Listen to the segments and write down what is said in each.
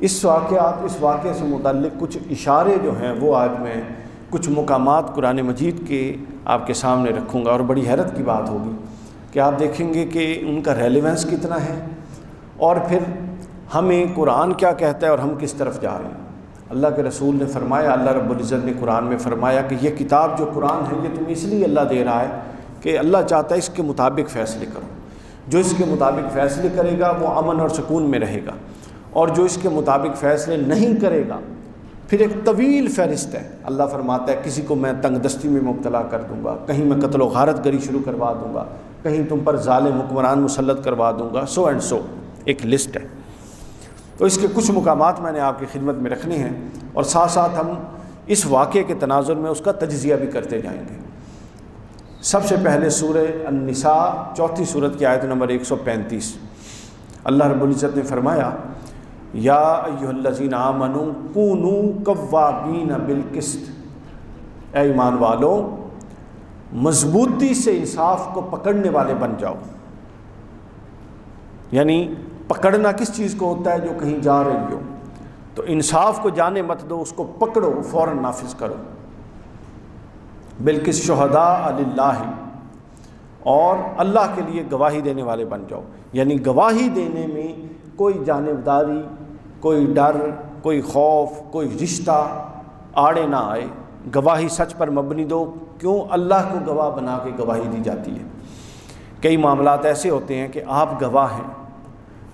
اس واقعے سے متعلق کچھ اشارے جو ہیں وہ آج میں کچھ مقامات قرآن مجید کے آپ کے سامنے رکھوں گا، اور بڑی حیرت کی بات ہوگی کہ آپ دیکھیں گے کہ ان کا ریلیونس کتنا ہے، اور پھر ہمیں قرآن کیا کہتا ہے اور ہم کس طرف جا رہے ہیں۔ اللہ کے رسول نے فرمایا، اللہ رب العزت نے قرآن میں فرمایا کہ یہ کتاب جو قرآن ہے یہ تمہیں اس لیے اللہ دے رہا ہے کہ اللہ چاہتا ہے اس کے مطابق فیصلے کرو۔ جو اس کے مطابق فیصلے کرے گا وہ امن اور سکون میں رہے گا، اور جو اس کے مطابق فیصلے نہیں کرے گا پھر ایک طویل فہرست ہے۔ اللہ فرماتا ہے کسی کو میں تنگ دستی میں مبتلا کر دوں گا، کہیں میں قتل و غارت گری شروع کروا دوں گا، کہیں تم پر ظالم حکمران مسلط کروا دوں گا، سو اینڈ سو ایک لسٹ ہے۔ تو اس کے کچھ مقامات میں نے آپ کی خدمت میں رکھنے ہیں، اور ساتھ ساتھ ہم اس واقعے کے تناظر میں اس کا تجزیہ بھی کرتے جائیں گے۔ سب سے پہلے سورہ النساء 4 سورت کی آیت نمبر 135، اللہ رب العزت نے فرمایا، یا ایھا الذین آمنوا کونوا قوامین بالقسط، اے ایمان والو مضبوطی سے انصاف کو پکڑنے والے بن جاؤ۔ یعنی پکڑنا کس چیز کو ہوتا ہے؟ جو کہیں جا رہی ہو تو انصاف کو جانے مت دو، اس کو پکڑو، فوراً نافذ کرو۔ بالقسط شہداء للہ، اور اللہ کے لیے گواہی دینے والے بن جاؤ۔ یعنی گواہی دینے میں کوئی جانبداری، کوئی ڈر، کوئی خوف، کوئی رشتہ آڑے نہ آئے، گواہی سچ پر مبنی دو۔ کیوں؟ اللہ کو گواہ بنا کے گواہی دی جاتی ہے۔ کئی معاملات ایسے ہوتے ہیں کہ آپ گواہ ہیں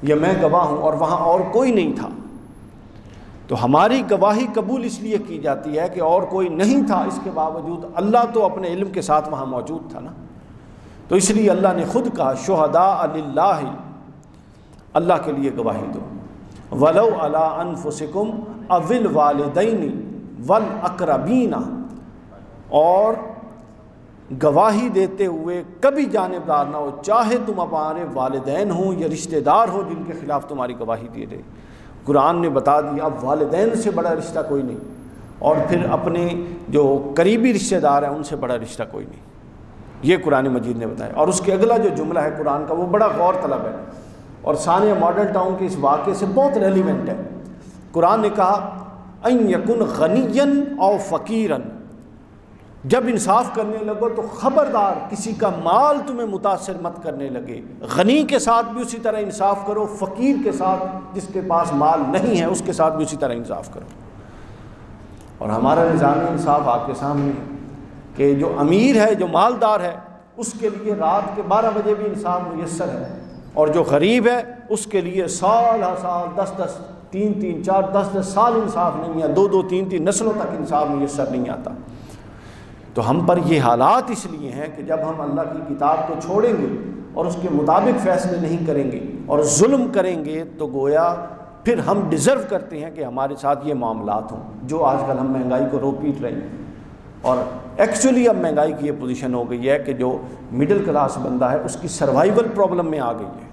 یا میں گواہ ہوں اور وہاں اور کوئی نہیں تھا، تو ہماری گواہی قبول اس لیے کی جاتی ہے کہ اور کوئی نہیں تھا، اس کے باوجود اللہ تو اپنے علم کے ساتھ وہاں موجود تھا نا۔ تو اس لیے اللہ نے خود کہا شہداء للہ، اللہ کے لیے گواہی دو۔ وَلَوْ عَلَىٰ أَنفُسِكُمْ أَوِ الْوَالِدَيْنِ وَالْأَقْرَبِينَ، اور گواہی دیتے ہوئے کبھی جانبدار نہ ہو، چاہے تم ہمارے والدین ہوں یا رشتہ دار ہوں جن کے خلاف تمہاری گواہی دے رہے۔ قرآن نے بتا دیا اب والدین سے بڑا رشتہ کوئی نہیں، اور پھر اپنے جو قریبی رشتہ دار ہیں ان سے بڑا رشتہ کوئی نہیں، یہ قرآن مجید نے بتایا۔ اور اس کے اگلا جو جملہ ہے قرآن کا وہ بڑا غور طلب ہے، اور ثانیہ ماڈل ٹاؤن کے اس واقعے سے بہت ریلیونٹ ہے۔ قرآن نے کہا ان یکن غنیا او فقیرا، جب انصاف کرنے لگو تو خبردار کسی کا مال تمہیں متاثر مت کرنے لگے۔ غنی کے ساتھ بھی اسی طرح انصاف کرو، فقیر کے ساتھ جس کے پاس مال نہیں ہے اس کے ساتھ بھی اسی طرح انصاف کرو۔ اور ہمارا نظام انصاف آپ کے سامنے ہے کہ جو امیر ہے، جو مالدار ہے، اس کے لیے رات کے 12 بجے بھی انصاف میسر ہے، اور جو غریب ہے اس کے لیے سال ہر سال 10 3 4 10 سال انصاف نہیں ہے، 2 3 نسلوں تک انصاف میسر نہیں آتا۔ تو ہم پر یہ حالات اس لیے ہیں کہ جب ہم اللہ کی کتاب کو چھوڑیں گے اور اس کے مطابق فیصلے نہیں کریں گے اور ظلم کریں گے تو گویا پھر ہم ڈیزرو کرتے ہیں کہ ہمارے ساتھ یہ معاملات ہوں، جو آج کل ہم مہنگائی کو رو پیٹ رہے ہیں۔ اور ایکچولی اب مہنگائی کی یہ پوزیشن ہو گئی ہے کہ جو مڈل کلاس بندہ ہے اس کی سروائیول پرابلم میں آ گئی ہے۔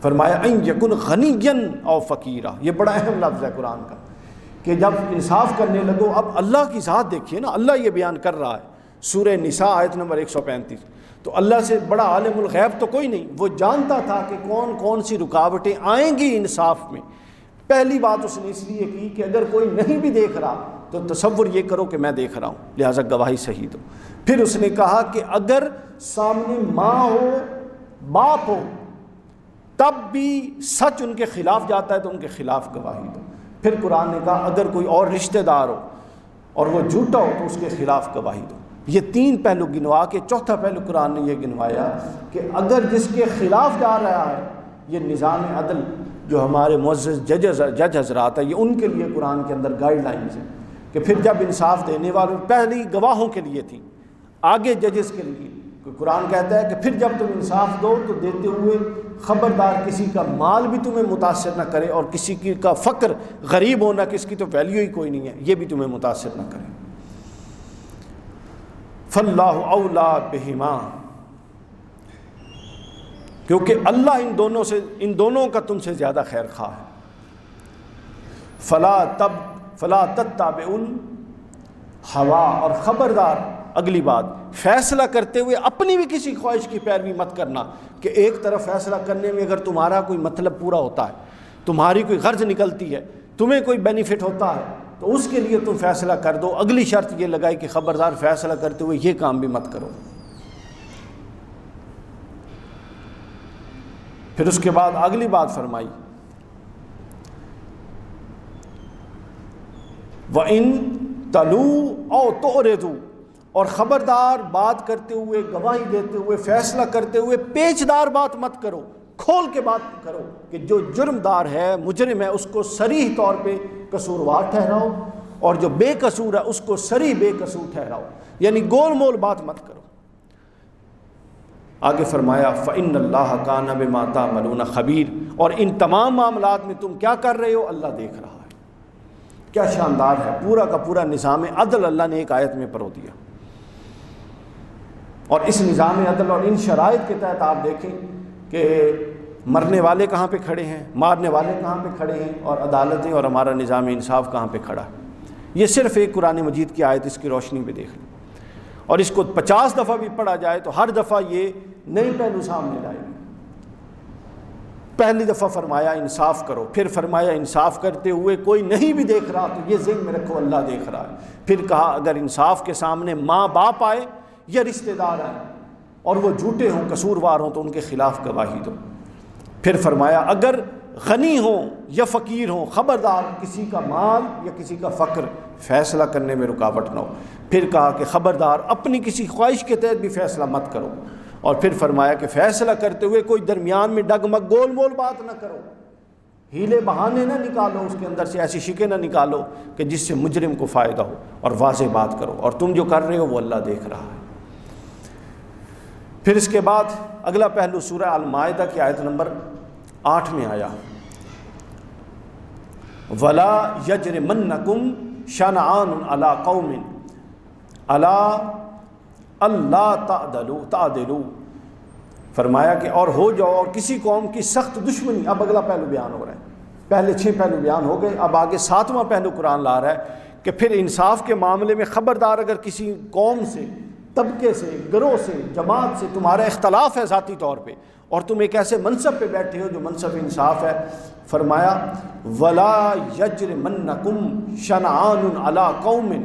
فرمایا ان یکن غنیا او فقیرا، یہ بڑا اہم لفظ ہے قرآن کا کہ جب انصاف کرنے لگو۔ اب اللہ کی ذات دیکھیے نا، اللہ یہ بیان کر رہا ہے سورہ نساء آیت نمبر 135، تو اللہ سے بڑا عالم الغیب تو کوئی نہیں، وہ جانتا تھا کہ کون کون سی رکاوٹیں آئیں گی انصاف میں۔ پہلی بات اس نے اس لیے کی کہ اگر کوئی نہیں بھی دیکھ رہا تو تصور یہ کرو کہ میں دیکھ رہا ہوں، لہٰذا گواہی صحیح دو۔ پھر اس نے کہا کہ اگر سامنے ماں ہو، باپ ہو، تب بھی سچ ان کے خلاف جاتا ہے تو ان کے خلاف گواہی دو۔ پھر قرآن نے کہا اگر کوئی اور رشتہ دار ہو اور وہ جھوٹا ہو تو اس کے خلاف گواہی دو۔ یہ 3 پہلو گنوا کے چوتھا پہلو قرآن نے یہ گنوایا کہ اگر جس کے خلاف جا رہا ہے، یہ نظام عدل جو ہمارے معزز جج حضرات ہیں، یہ ان کے لیے قرآن کے اندر گائیڈ لائنز ہیں کہ پھر جب انصاف دینے والوں پہلی گواہوں کے لیے تھی، آگے ججز کے لیے، قرآن کہتا ہے کہ پھر جب تم انصاف دو تو دیتے ہوئے خبردار کسی کا مال بھی تمہیں متاثر نہ کرے، اور کسی کا فقر، غریب ہونا کس کی تو ویلیو ہی کوئی نہیں ہے، یہ بھی تمہیں متاثر نہ کرے۔ فاللہ اولا بہما، کیونکہ اللہ ان دونوں کا تم سے زیادہ خیر خواہ ہے۔ فلا تتبعوا الہوی، اور خبردار اگلی بات، فیصلہ کرتے ہوئے اپنی بھی کسی خواہش کی پیروی مت کرنا کہ ایک طرف فیصلہ کرنے میں اگر تمہارا کوئی مطلب پورا ہوتا ہے تمہاری کوئی غرض نکلتی ہے، تمہیں کوئی بینیفٹ ہوتا ہے تو اس کے لیے تم فیصلہ کر دو۔ اگلی شرط یہ لگائی کہ خبردار فیصلہ کرتے ہوئے یہ کام بھی مت کرو۔ پھر اس کے بعد اگلی بات فرمائی وَإِن تَلُوا أَوْ تُعْرِضُوا، اور خبردار بات کرتے ہوئے، گواہی دیتے ہوئے، فیصلہ کرتے ہوئے پیچدار بات مت کرو، کھول کے بات کرو کہ جو جرم دار ہے، مجرم ہے، اس کو صریح طور پہ قصوروار ٹھہراؤ، اور جو بے قصور ہے اس کو صریح بے قصور ٹھہراؤ، یعنی گول مول بات مت کرو۔ آگے فرمایا فَإِنَّ اللَّهَ كَانَ بِمَا تَعْمَلُونَ خَبِيرٌ، اور ان تمام معاملات میں تم کیا کر رہے ہو اللہ دیکھ رہا ہے۔ کیا شاندار ہے، پورا کا پورا نظام عدل اللہ نے ایک آیت میں پرو دیا۔ اور اس نظام عدل اور ان شرائط کے تحت آپ دیکھیں کہ مرنے والے کہاں پہ کھڑے ہیں، مارنے والے کہاں پہ کھڑے ہیں، اور عدالتیں اور ہمارا نظام انصاف کہاں پہ کھڑا ہے۔ یہ صرف ایک قرآن مجید کی آیت، اس کی روشنی میں دیکھ لیں، اور اس کو 50 دفعہ بھی پڑھا جائے تو ہر دفعہ یہ نئی پہلو سامنے لائے گی۔ پہلی دفعہ فرمایا انصاف کرو، پھر فرمایا انصاف کرتے ہوئے کوئی نہیں بھی دیکھ رہا تو یہ ذہن میں رکھو اللہ دیکھ رہا ہے۔ پھر کہا اگر انصاف کے سامنے ماں باپ آئے یا رشتہ دار آئے اور وہ جھوٹے ہوں، قصوروار ہوں، تو ان کے خلاف گواہی دو۔ پھر فرمایا اگر غنی ہوں یا فقیر ہوں، خبردار کسی کا مال یا کسی کا فقر فیصلہ کرنے میں رکاوٹ نہ ہو۔ پھر کہا کہ خبردار اپنی کسی خواہش کے تحت بھی فیصلہ مت کرو، اور پھر فرمایا کہ فیصلہ کرتے ہوئے کوئی درمیان میں ڈگمگ گول مول بات نہ کرو، ہیلے بہانے نہ نکالو، اس کے اندر سے ایسی شکیں نہ نکالو کہ جس سے مجرم کو فائدہ ہو، اور واضح بات کرو، اور تم جو کر رہے ہو وہ اللہ دیکھ رہا ہے۔ پھر اس کے بعد اگلا پہلو سورہ المائدہ کی آیت نمبر 8 میں آیا وَلَا يَجْرِمَنَّكُمْ شَنَآنٌ عَلَىٰ قَوْمٍ عَلَىٰ أَلَّا تَعْدِلُوا، فرمایا کہ اور ہو جاؤ، اور کسی قوم کی سخت دشمنی۔ اب اگلا پہلو بیان ہو رہا ہے، پہلے 6 پہلو بیان ہو گئے، اب آگے 7واں پہلو قرآن لا رہا ہے کہ پھر انصاف کے معاملے میں خبردار اگر کسی قوم سے، طبقے سے، گروہ سے، جماعت سے تمہارا اختلاف ہے ذاتی طور پہ، اور تم ایک ایسے منصب پہ بیٹھے ہو جو منصب انصاف ہے، فرمایا وَلَا يَجْرِمَنَّكُمْ شَنَآنٌ عَلَىٰ قَوْمٍ،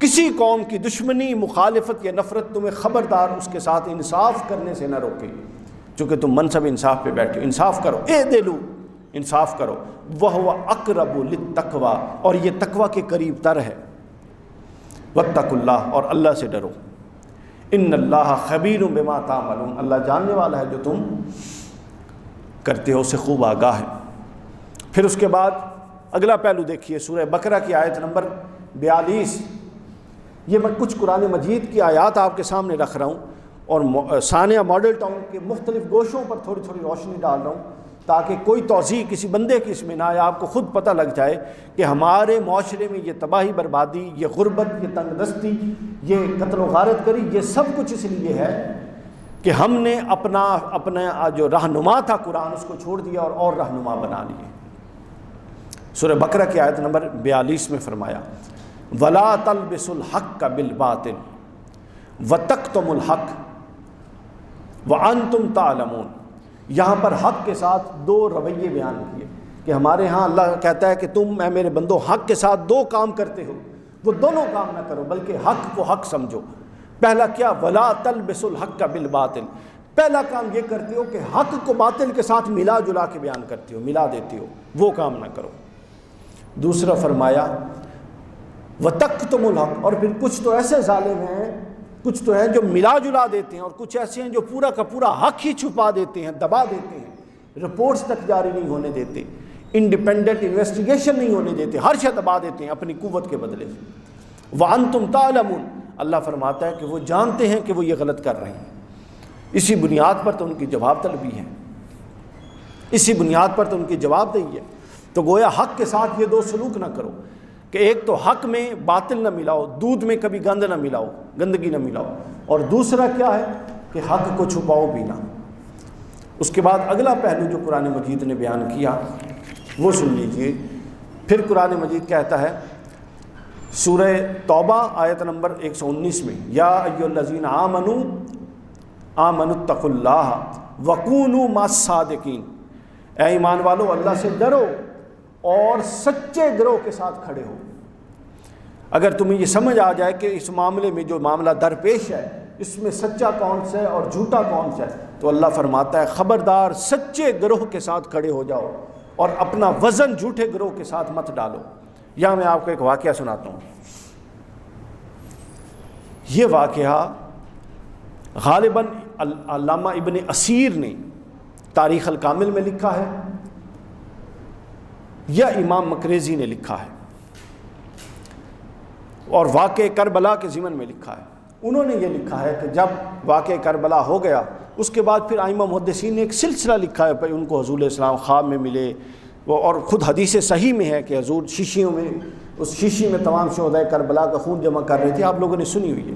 کسی قوم کی دشمنی، مخالفت یا نفرت تمہیں خبردار اس کے ساتھ انصاف کرنے سے نہ روکے، چونکہ تم منصب انصاف پہ بیٹھے ہو۔ انصاف کرو، اعدلوا، انصاف کرو، وَهُوَ أَقْرَبُ لِلتَّقْوَىٰ، اور یہ تقوی کے قریب تر ہے، وَاتَّقُوا اللَّهَ، اور اللہ سے ڈرو، ان اللہ خبیر بما تعملون، اللہ جاننے والا ہے جو تم کرتے ہو سے خوب آگاہ ہے۔ پھر اس کے بعد اگلا پہلو دیکھیے سورہ بقرہ کی آیت نمبر 42۔ یہ میں کچھ قرآن مجید کی آیات آپ کے سامنے رکھ رہا ہوں، اور ثانیہ ماڈل ٹاؤن کے مختلف گوشوں پر تھوڑی تھوڑی روشنی ڈال رہا ہوں تاکہ کوئی توضیح کسی بندے کی اس میں نہ آئے، آپ کو خود پتہ لگ جائے کہ ہمارے معاشرے میں یہ تباہی بربادی، یہ غربت، یہ تنگ دستی، یہ قتل و غارت کری، یہ سب کچھ اس لیے ہے کہ ہم نے اپنا جو رہنما تھا قرآن، اس کو چھوڑ دیا اور رہنما بنا لیے۔ سورہ بقرہ کی آیت نمبر 42 میں فرمایا وَلَا تَلْبِسُوا الْحَقَّ بِالْبَاطِلِ وَتَكْتُمُوا الْحَقَّ وَأَنْتُمْ تَعْلَمُونَ۔ یہاں پر حق کے ساتھ 2 رویے بیان کیے کہ ہمارے ہاں اللہ کہتا ہے کہ تم اے میرے بندو حق کے ساتھ 2 کام کرتے ہو، وہ دونوں کام نہ کرو بلکہ حق کو حق سمجھو۔ پہلا کیا؟ وَلَا تَلْبِسُوا الْحَقَّ بِالْبَاطِلِ، پہلا کام یہ کرتے ہو کہ حق کو باطل کے ساتھ ملا جلا کے بیان کرتے ہو، ملا دیتے ہو، وہ کام نہ کرو۔ دوسرا فرمایا وَتَكْتُمُوا الْحَقَّ، اور پھر کچھ تو ایسے ظالم ہیں، کچھ تو ہیں جو ملا جلا دیتے ہیں، اور کچھ ایسے ہیں جو پورا کا پورا حق ہی چھپا دیتے ہیں، دبا دیتے ہیں، رپورٹس تک جاری نہیں ہونے دیتے، انڈیپینڈنٹ انویسٹیگیشن نہیں ہونے دیتے، ہر شے دبا دیتے ہیں اپنی قوت کے بدلے سے۔ وَأَنْتُمْ تَعْلَمُونَ، اللہ فرماتا ہے کہ وہ جانتے ہیں کہ وہ یہ غلط کر رہے ہیں، اسی بنیاد پر تو ان کی جواب طلبی ہے، اسی بنیاد پر تو ان کی جواب دہی ہے۔ تو گویا حق کے ساتھ یہ 2 سلوک نہ کرو کہ ایک تو حق میں باطل نہ ملاؤ، دودھ میں کبھی گند نہ ملاؤ، گندگی نہ ملاؤ، اور دوسرا کیا ہے کہ حق کو چھپاؤ بھی نہ۔ اس کے بعد اگلا پہلو جو قرآن مجید نے بیان کیا وہ سن لیجئے۔ پھر قرآن مجید کہتا ہے سورہ توبہ آیت نمبر 119 میں یا ایھا الذین آمنوا اتقوا اللہ وکونوا مع الصادقین، اے ایمان والو اللہ سے ڈرو اور سچے گروہ کے ساتھ کھڑے ہو۔ اگر تمہیں یہ سمجھ آ جائے کہ اس معاملے میں جو معاملہ درپیش ہے اس میں سچا کون سا ہے اور جھوٹا کون سا ہے، تو اللہ فرماتا ہے خبردار سچے گروہ کے ساتھ کھڑے ہو جاؤ اور اپنا وزن جھوٹے گروہ کے ساتھ مت ڈالو۔ یہاں میں آپ کو ایک واقعہ سناتا ہوں۔ یہ واقعہ غالباً علامہ ابن اسیر نے تاریخ الکامل میں لکھا ہے یا امام مقریزی نے لکھا ہے، اور واقع کربلا کے ضمن میں لکھا ہے۔ انہوں نے یہ لکھا ہے کہ جب واقع کربلا ہو گیا اس کے بعد پھر ائمہ محدثین نے ایک سلسلہ لکھا ہے، ان کو حضور علیہ السلام خواب میں ملے، وہ اور خود حدیث صحیح میں ہے کہ حضور شیشیوں میں، اس شیشی میں تمام شہدائے کربلا کا خون جمع کر رہے تھے، آپ لوگوں نے سنی ہوئی ہے۔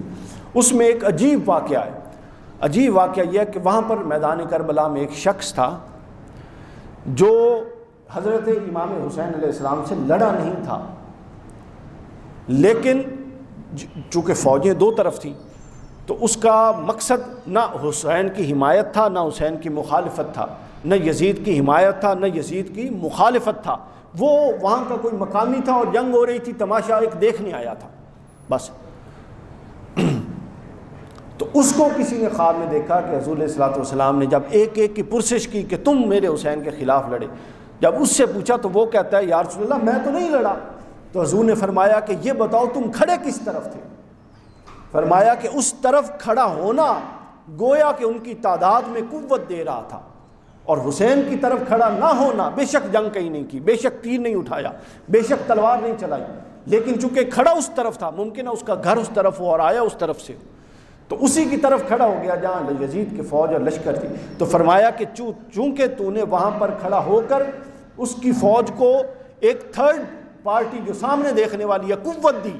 اس میں ایک عجیب واقعہ ہے۔ عجیب واقعہ یہ ہے کہ وہاں پر میدان کربلا میں ایک شخص تھا جو حضرت امام حسین علیہ السلام سے لڑا نہیں تھا، لیکن چونکہ فوجیں دو طرف تھیں تو اس کا مقصد نہ حسین کی حمایت تھا نہ حسین کی مخالفت تھا، نہ یزید کی حمایت تھا نہ یزید کی مخالفت تھا، وہ وہاں کا کوئی مقامی تھا اور جنگ ہو رہی تھی، تماشا ایک دیکھنے آیا تھا بس۔ تو اس کو کسی نے خواب میں دیکھا کہ حضور علیہ الصلوۃ والسلام نے جب ایک ایک کی پرسش کی کہ تم میرے حسین کے خلاف لڑے، جب اس سے پوچھا تو وہ کہتا ہے یا رسول اللہ میں تو نہیں لڑا۔ تو حضور نے فرمایا کہ یہ بتاؤ تم کھڑے کس طرف تھے؟ فرمایا کہ اس طرف کھڑا ہونا گویا کہ ان کی تعداد میں قوت دے رہا تھا، اور حسین کی طرف کھڑا نہ ہونا، بے شک جنگ کہیں نہیں کی، بے شک تیر نہیں اٹھایا، بے شک تلوار نہیں چلائی، لیکن چونکہ کھڑا اس طرف تھا، ممکن ہے اس کا گھر اس طرف ہو اور آیا اس طرف سے، تو اسی کی طرف کھڑا ہو گیا جہاں یزید کی فوج اور لشکر تھی۔ تو فرمایا کہ چونکہ تو نے وہاں پر کھڑا ہو کر اس کی فوج کو ایک تھرڈ پارٹی جو سامنے دیکھنے والی ہے قوت دی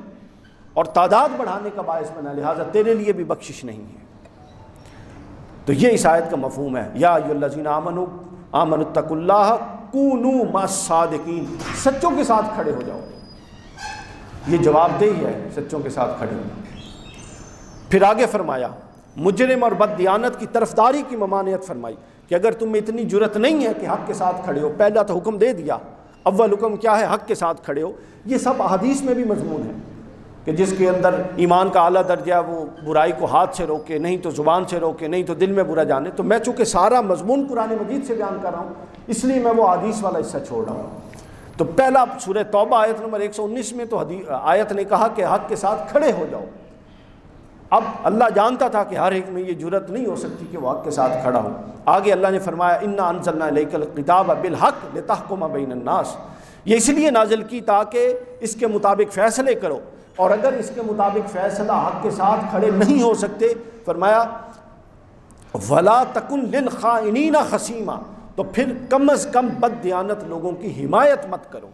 اور تعداد بڑھانے کا باعث بنا، لہٰذا تیرے لیے بھی بخشش نہیں ہے۔ تو یہ اس آیت کا مفہوم ہے، یا ایھا الذین آمنوا اتقوا اللہ کونوا مع الصادقین، سچوں کے ساتھ کھڑے ہو جاؤ۔ یہ جواب دہی ہے، سچوں کے ساتھ کھڑے ہو جاؤ۔ پھر آگے فرمایا مجرم اور بددیانت کی طرفداری کی ممانعت فرمائی کہ اگر تم میں اتنی جرت نہیں ہے کہ حق کے ساتھ کھڑے ہو، پہلا تو حکم دے دیا، اول حکم کیا ہے؟ حق کے ساتھ کھڑے ہو۔ یہ سب احادیث میں بھی مضمون ہے کہ جس کے اندر ایمان کا اعلیٰ درجہ ہے وہ برائی کو ہاتھ سے روکے، نہیں تو زبان سے روکے، نہیں تو دل میں برا جانے۔ تو میں چونکہ سارا مضمون قرآن مجید سے بیان کر رہا ہوں اس لیے میں وہ حدیث والا حصہ چھوڑ رہا ہوں۔ تو پہلا سورہ توبہ آیت نمبر 119 میں تو آیت نے کہا کہ حق کے ساتھ کھڑے ہو جاؤ۔ اب اللہ جانتا تھا کہ ہر ایک میں یہ جرت نہیں ہو سکتی کہ وہ حق کے ساتھ کھڑا ہو۔ آگے اللہ نے فرمایا انا انزلنا الیک الکتاب بالحق لتحکم بین الناس، یہ اس لیے نازل کی تاکہ اس کے مطابق فیصلے کرو، اور اگر اس کے مطابق فیصلہ حق کے ساتھ کھڑے نہیں ہو سکتے فرمایا ولا تکن للخائنین خصیما، تو پھر کم از کم بد دیانت لوگوں کی حمایت مت کرو،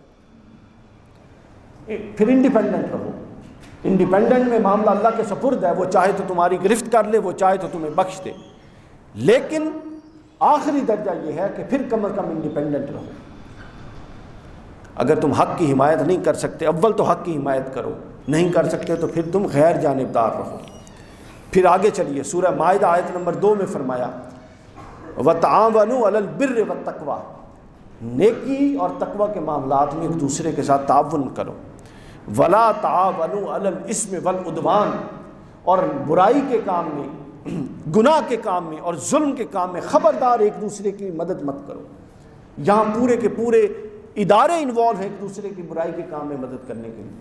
پھر انڈیپینڈنٹ رہو۔ انڈیپینڈنٹ میں معاملہ اللہ کے سپرد ہے، وہ چاہے تو تمہاری گرفت کر لے، وہ چاہے تو تمہیں بخش دے، لیکن آخری درجہ یہ ہے کہ پھر کم از کم انڈیپینڈنٹ رہو۔ اگر تم حق کی حمایت نہیں کر سکتے، اول تو حق کی حمایت کرو، نہیں کر سکتے تو پھر تم غیر جانبدار رہو۔ پھر آگے چلیے سورہ مائدہ آیت نمبر 2 میں فرمایا وَتَعَاوَنُوا عَلَى الْبِرِّ وَالتَّقْوَىٰ، نیکی اور تقوی کے معاملات میں ایک دوسرے کے ساتھ تعاون کرو، وَلَا تَعَاوَنُوا عَلَى الْإِثْمِ وَالْعُدْوَانِ، اور برائی کے کام میں، گناہ کے کام میں اور ظلم کے کام میں خبردار ایک دوسرے کی مدد مت کرو۔ یہاں پورے کے پورے ادارے انوالو ہیں ایک دوسرے کی برائی کے کام میں مدد کرنے کے لیے،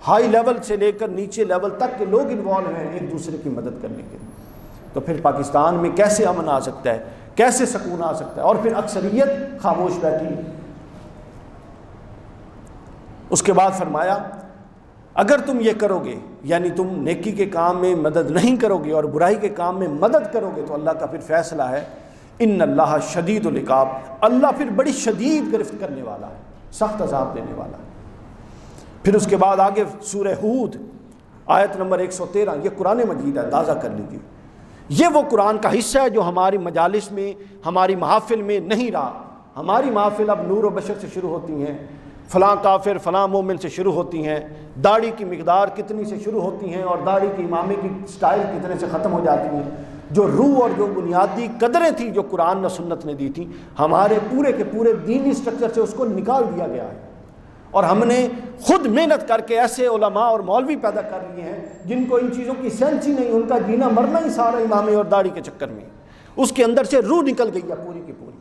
ہائی لیول سے لے کر نیچے لیول تک کے لوگ انوالو ہیں ایک دوسرے کی مدد کرنے کے لیے۔ تو پھر پاکستان میں کیسے امن آ سکتا ہے، کیسے سکون آ سکتا ہے، اور پھر اکثریت خاموش بیٹھی۔ اس کے بعد فرمایا اگر تم یہ کرو گے، یعنی تم نیکی کے کام میں مدد نہیں کرو گے اور برائی کے کام میں مدد کرو گے، تو اللہ کا پھر فیصلہ ہے ان اللہ شدید العقاب، اللہ پھر بڑی شدید گرفت کرنے والا ہے، سخت عذاب دینے والا ہے۔ پھر اس کے بعد آگے سورہ ہود آیت نمبر 113، یہ قرآن مجید ہے، اندازہ کر لیجیے، یہ وہ قرآن کا حصہ ہے جو ہماری مجالس میں، ہماری محافل میں نہیں رہا۔ ہماری محافل اب نور و بشر سے شروع ہوتی ہیں، فلاں کافر فلاں مومن سے شروع ہوتی ہیں، داڑھی کی مقدار کتنی سے شروع ہوتی ہیں اور داڑھی کی امامے کی سٹائل کتنے سے ختم ہو جاتی ہیں۔ جو روح اور جو بنیادی قدریں تھیں جو قرآن و سنت نے دی تھیں، ہمارے پورے کے پورے دینی سٹرکچر سے اس کو نکال دیا گیا ہے، اور ہم نے خود محنت کر کے ایسے علماء اور مولوی پیدا کر لیے ہیں جن کو ان چیزوں کی سینس ہی نہیں، ان کا جینا مرنا ہی سارا امامے اور داڑھی کے چکر میں، اس کے اندر سے روح نکل گئی ہے پوری کی پوری۔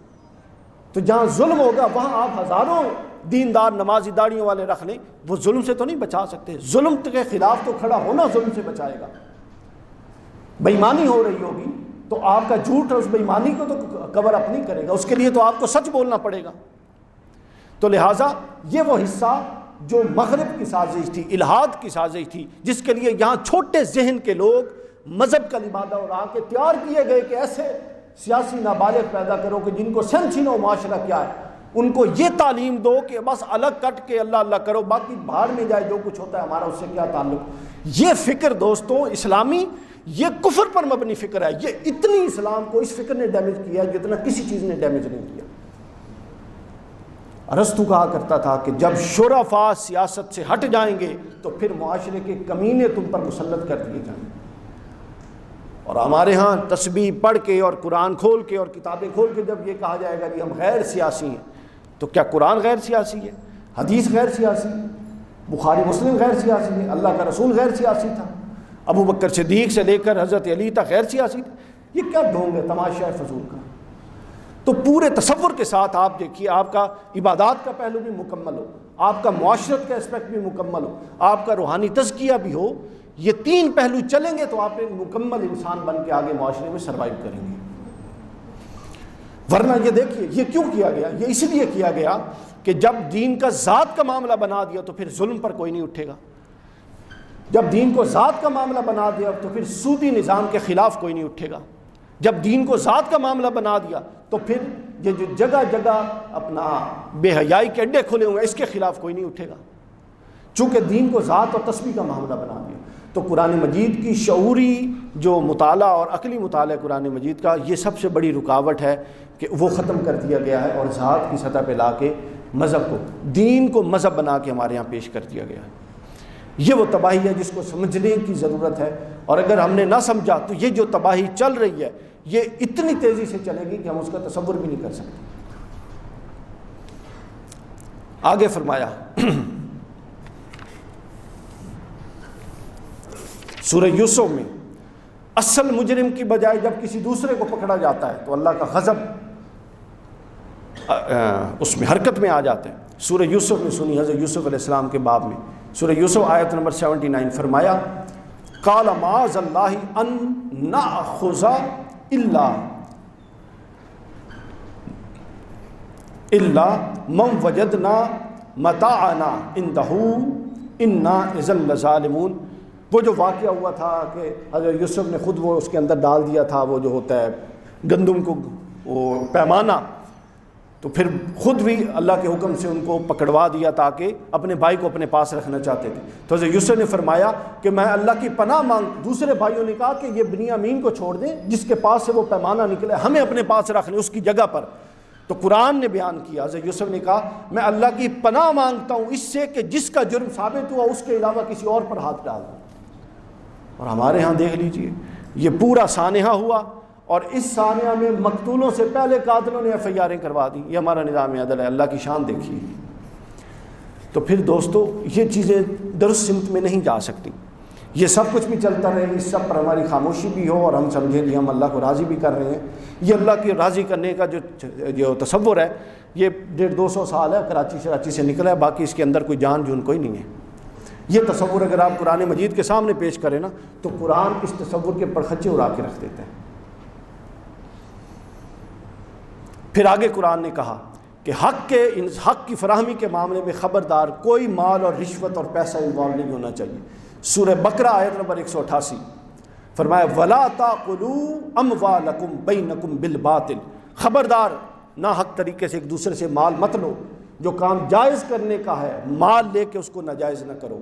تو جہاں ظلم ہوگا وہاں آپ ہزاروں دیندار نمازی داڑھیوں والے رکھ لیں، وہ ظلم سے تو نہیں بچا سکتے۔ ظلم کے خلاف تو کھڑا ہونا ظلم سے بچائے گا۔ بے ایمانی ہو رہی ہوگی تو آپ کا جھوٹ اس بے ایمانی کو تو کور اپ نہیں کرے گا، اس کے لیے تو آپ کو سچ بولنا پڑے گا۔ تو لہٰذا یہ وہ حصہ جو مغرب کی سازش تھی، الہاد کی سازش تھی، جس کے لیے یہاں چھوٹے ذہن کے لوگ مذہب کا لبادہ اڑا کے تیار کیے گئے کہ ایسے سیاسی نابالغ پیدا کرو کہ جن کو سینس ہی نہ ہو معاشرہ کیا ہے، ان کو یہ تعلیم دو کہ بس الگ کٹ کے اللہ اللہ کرو، باقی باہر میں جائے جو کچھ ہوتا ہے ہمارا اس سے کیا تعلق۔ یہ فکر دوستوں اسلامی، یہ کفر پر مبنی فکر ہے۔ یہ اتنی اسلام کو اس فکر نے ڈیمیج کیا ہے جتنا کسی چیز نے ڈیمیج نہیں کیا۔ ارسطو کہا کرتا تھا کہ جب شرفاء سیاست سے ہٹ جائیں گے تو پھر معاشرے کے کمینے تم پر مسلط کر دیے جائیں گے۔ اور ہمارے ہاں تسبیح پڑھ کے اور قرآن کھول کے اور کتابیں کھول کے جب یہ کہا جائے گا کہ ہم غیر سیاسی ہیں، تو کیا قرآن غیر سیاسی ہے؟ حدیث غیر سیاسی ہے؟ بخاری مسلم غیر سیاسی ہے؟ اللہ کا رسول غیر سیاسی تھا؟ ابو بکر صدیق سے لے کر حضرت علی تک غیر سیاسی تھے؟ یہ کیا ڈھونگ ہے تماشا فضول کا؟ تو پورے تصور کے ساتھ آپ دیکھیے، آپ کا عبادات کا پہلو بھی مکمل ہو، آپ کا معاشرت کا اسپیکٹ بھی مکمل ہو، آپ کا روحانی تزکیہ بھی ہو، یہ تین پہلو چلیں گے تو آپ ایک مکمل انسان بن کے آگے معاشرے میں سروائیو کریں گے۔ ورنہ یہ دیکھیے یہ کیوں کیا گیا؟ یہ اس لیے کیا گیا کہ جب دین کا ذات کا معاملہ بنا دیا تو پھر ظلم پر کوئی نہیں اٹھے گا۔ جب دین کو ذات کا معاملہ بنا دیا تو پھر سودی نظام کے خلاف کوئی نہیں اٹھے گا۔ جب دین کو ذات کا معاملہ بنا دیا تو پھر یہ جو جگہ جگہ اپنا بے حیائی کے اڈے کھلے ہوئے ہیں اس کے خلاف کوئی نہیں اٹھے گا، چونکہ دین کو ذات اور تسبیح کا معاملہ بنا دیا۔ تو قرآن مجید کی شعوری جو مطالعہ اور عقلی مطالعہ قرآن مجید کا، یہ سب سے بڑی رکاوٹ ہے کہ وہ ختم کر دیا گیا ہے اور ذات کی سطح پہ لا کے مذہب کو، دین کو مذہب بنا کے ہمارے یہاں پیش کر دیا گیا ہے۔ یہ وہ تباہی ہے جس کو سمجھنے کی ضرورت ہے، اور اگر ہم نے نہ سمجھا تو یہ جو تباہی چل رہی ہے یہ اتنی تیزی سے چلے گی کہ ہم اس کا تصور بھی نہیں کر سکتے۔ آگے فرمایا سورہ یوسف میں اصل مجرم کی بجائے جب کسی دوسرے کو پکڑا جاتا ہے تو اللہ کا غضب اس میں حرکت میں آ جاتا ہے۔ سورہ یوسف میں سنی حضرت یوسف علیہ السلام کے باب میں سورہ یوسف آیت نمبر 79 فرمایا قال معاذ اللہ ان ناخذ الا من وجدنا متاعنا عنده انا اذا لظالمون۔ وہ جو واقعہ ہوا تھا کہ حضرت یوسف نے خود وہ اس کے اندر ڈال دیا تھا وہ جو ہوتا ہے گندم کو وہ پیمانہ، تو پھر خود بھی اللہ کے حکم سے ان کو پکڑوا دیا تاکہ اپنے بھائی کو اپنے پاس رکھنا چاہتے تھے۔ تو حضرت یوسف نے فرمایا کہ میں اللہ کی پناہ مانگ، دوسرے بھائیوں نے کہا کہ یہ بنیامین کو چھوڑ دیں جس کے پاس سے وہ پیمانہ نکلا، ہمیں اپنے پاس رکھ لیں اس کی جگہ پر۔ تو قرآن نے بیان کیا، حضرت یوسف نے کہا میں اللہ کی پناہ مانگتا ہوں اس سے کہ جس کا جرم ثابت ہوا اس کے علاوہ کسی اور پر ہاتھ ڈال دوں۔ اور ہمارے ہاں دیکھ لیجئے یہ پورا سانحہ ہوا، اور اس سانحہ میں مقتولوں سے پہلے قاتلوں نے ایف آئی آریں کروا دی۔ یہ ہمارا نظام عدل ہے، اللہ کی شان دیکھیے۔ تو پھر دوستو یہ چیزیں درست سمت میں نہیں جا سکتی۔ یہ سب کچھ بھی چلتا رہے، اس سب پر ہماری خاموشی بھی ہو اور ہم سمجھیں کہ ہم اللہ کو راضی بھی کر رہے ہیں۔ یہ اللہ کی راضی کرنے کا جو تصور ہے یہ 150-200 سال ہے، کراچی سے نکلا ہے، باقی اس کے اندر کوئی جان جون کوئی نہیں ہے۔ یہ تصور اگر آپ قرآن مجید کے سامنے پیش کریں نا تو قرآن اس تصور کے پرخچے اڑا کے رکھ دیتے ہیں۔ پھر آگے قرآن نے کہا کہ حق کی فراہمی کے معاملے میں خبردار کوئی مال اور رشوت اور پیسہ انوالو نہیں ہونا چاہیے۔ سورہ بقرہ آیت نمبر 188 فرمایا وَلَا تَأْكُلُوا أَمْوَالَكُمْ بَيْنَكُمْ بِالْبَاطِلِ، خبردار ناحق طریقے سے ایک دوسرے سے مال مت لو، جو کام جائز کرنے کا ہے مال لے کے اس کو ناجائز نہ کرو،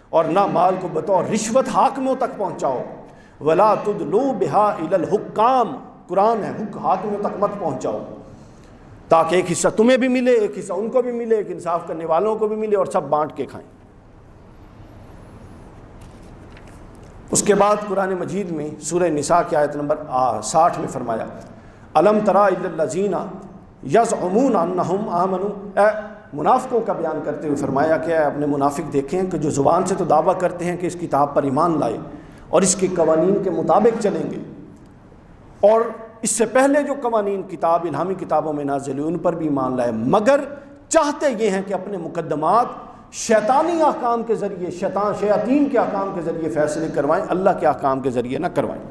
اور نہ مال کو بطور رشوت حاکموں تک پہنچاؤ۔ وَلَا تُدْلُوا بِهَا إِلَى الْحُكَّامِ، قرآن ہے حاکموں تک مت پہنچاؤ تاکہ ایک حصہ تمہیں بھی ملے، ایک حصہ ان کو بھی ملے، ایک انصاف کرنے والوں کو بھی ملے اور سب بانٹ کے کھائیں۔ اس کے بعد قرآن مجید میں سورہ نساء کی آیت نمبر 60 میں فرمایا الم تری الی الذین یزعمون انہم آمنوا، اے منافقوں کا بیان کرتے ہوئے فرمایا کہ اپنے منافق دیکھیں کہ جو زبان سے تو دعویٰ کرتے ہیں کہ اس کتاب پر ایمان لائے اور اس کے قوانین کے مطابق چلیں گے، اور اس سے پہلے جو قوانین کتاب الہامی کتابوں میں نازل ہوئے ان پر بھی ایمان لائے، مگر چاہتے یہ ہیں کہ اپنے مقدمات شیطانی احکام کے ذریعے، شیاطین کے احکام کے ذریعے فیصلے کروائیں، اللہ کے احکام کے ذریعے نہ کروائیں۔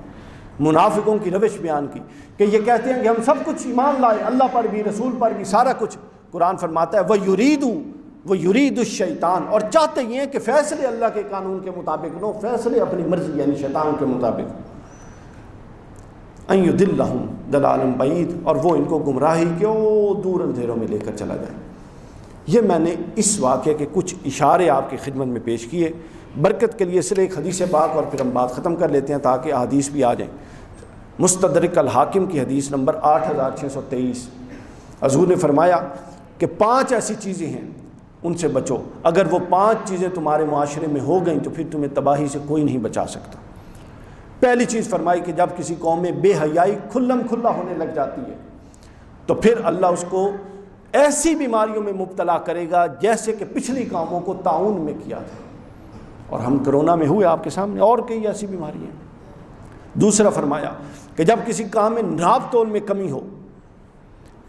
منافقوں کی روش بیان کی کہ یہ کہتے ہیں کہ ہم سب کچھ ایمان لائے، اللہ پر بھی، رسول پر بھی، سارا کچھ۔ قرآن فرماتا ہے وَيُرِيدُ الشَّيْطَانُ، اور چاہتے یہ ہیں کہ فیصلے اللہ کے قانون کے مطابق نہ، فیصلے اپنی مرضی یعنی شیطان کے مطابق۔ أَن يُضِلَّهُمْ ضَلَالًا بَعِيدًا، اور وہ ان کو گمراہی کے دور اندھیروں میں لے کر چلا جائے۔ یہ میں نے اس واقعے کے کچھ اشارے آپ کی خدمت میں پیش کیے، برکت کے لیے صرف ایک حدیث پاک اور پھر ہم بات ختم کر لیتے ہیں تاکہ احادیث بھی آ جائیں۔ مستدرک الحاکم کی حدیث نمبر 8623، حضور نے فرمایا کہ 5 ایسی چیزیں ہیں ان سے بچو، اگر وہ 5 چیزیں تمہارے معاشرے میں ہو گئیں تو پھر تمہیں تباہی سے کوئی نہیں بچا سکتا۔ پہلی چیز فرمائی کہ جب کسی قوم میں بے حیائی کھلم کھلا ہونے لگ جاتی ہے تو پھر اللہ اس کو ایسی بیماریوں میں مبتلا کرے گا جیسے کہ پچھلی قوموں کو طاعون میں کیا تھا، اور ہم کرونا میں ہوئے آپ کے سامنے، اور کئی ایسی بیماریاں ہیں۔ دوسرا فرمایا کہ جب کسی کام میں ناپ تول میں کمی ہو،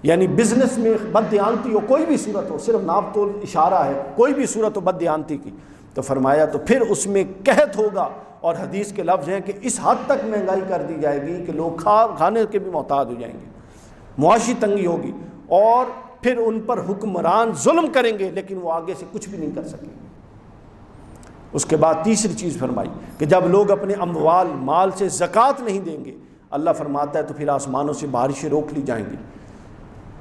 یعنی بزنس میں بددیانتی ہو، کوئی بھی صورت ہو، صرف ناپ تول اشارہ ہے، کوئی بھی صورت ہو بددیانتی کی، تو فرمایا تو پھر اس میں قحط ہوگا، اور حدیث کے لفظ ہیں کہ اس حد تک مہنگائی کر دی جائے گی کہ لوگ کھانے کے بھی محتاج ہو جائیں گے، معاشی تنگی ہوگی، اور پھر ان پر حکمران ظلم کریں گے لیکن وہ آگے سے کچھ بھی نہیں کر سکیں گے۔ اس کے بعد تیسری چیز فرمائی کہ جب لوگ اپنے اموال مال سے زکوٰۃ نہیں دیں گے، اللہ فرماتا ہے تو پھر آسمانوں سے بارشیں روک لی جائیں گی،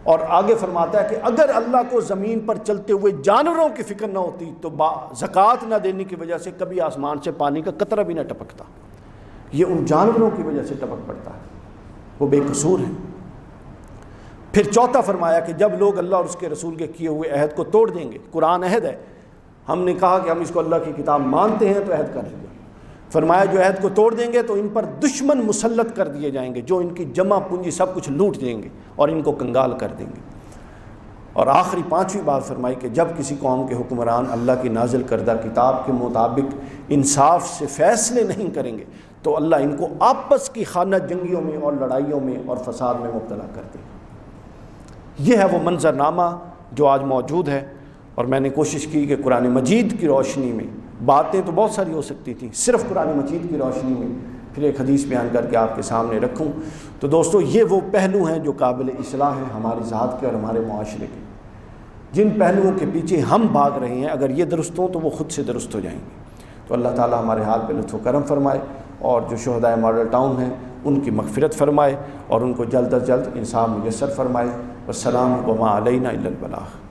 اور آگے فرماتا ہے کہ اگر اللہ کو زمین پر چلتے ہوئے جانوروں کی فکر نہ ہوتی تو زکوٰۃ نہ دینے کی وجہ سے کبھی آسمان سے پانی کا قطرہ بھی نہ ٹپکتا، یہ ان جانوروں کی وجہ سے ٹپک پڑتا ہے، وہ بے قصور ہیں۔ پھر چوتھا فرمایا کہ جب لوگ اللہ اور اس کے رسول کے کیے ہوئے عہد کو توڑ دیں گے، قرآن عہد ہے، ہم نے کہا کہ ہم اس کو اللہ کی کتاب مانتے ہیں تو عہد کر لیا، فرمایا جو عہد کو توڑ دیں گے تو ان پر دشمن مسلط کر دیے جائیں گے جو ان کی جمع پونجی سب کچھ لوٹ دیں گے اور ان کو کنگال کر دیں گے۔ اور آخری 5ویں بات فرمائی کہ جب کسی قوم کے حکمران اللہ کی نازل کردہ کتاب کے مطابق انصاف سے فیصلے نہیں کریں گے تو اللہ ان کو آپس کی خانہ جنگیوں میں اور لڑائیوں میں اور فساد میں مبتلا کر دے گا۔ یہ ہے وہ منظرنامہ جو آج موجود ہے، اور میں نے کوشش کی کہ قرآن مجید کی روشنی میں، باتیں تو بہت ساری ہو سکتی تھیں، صرف قرآن مجید کی روشنی میں پھر ایک حدیث بیان کر کے آپ کے سامنے رکھوں۔ تو دوستو یہ وہ پہلو ہیں جو قابل اصلاح ہیں ہماری ذات کے اور ہمارے معاشرے کے، جن پہلوؤں کے پیچھے ہم بھاگ رہے ہیں اگر یہ درست ہوں تو وہ خود سے درست ہو جائیں گے۔ تو اللہ تعالی ہمارے حال پہ لطف و کرم فرمائے، اور جو شہدائے ماڈل ٹاؤن ہیں ان کی مغفرت فرمائے، اور ان کو جلد از جلد انصاف میسر فرمائے۔ والسلام وما علینا الا البلاغ۔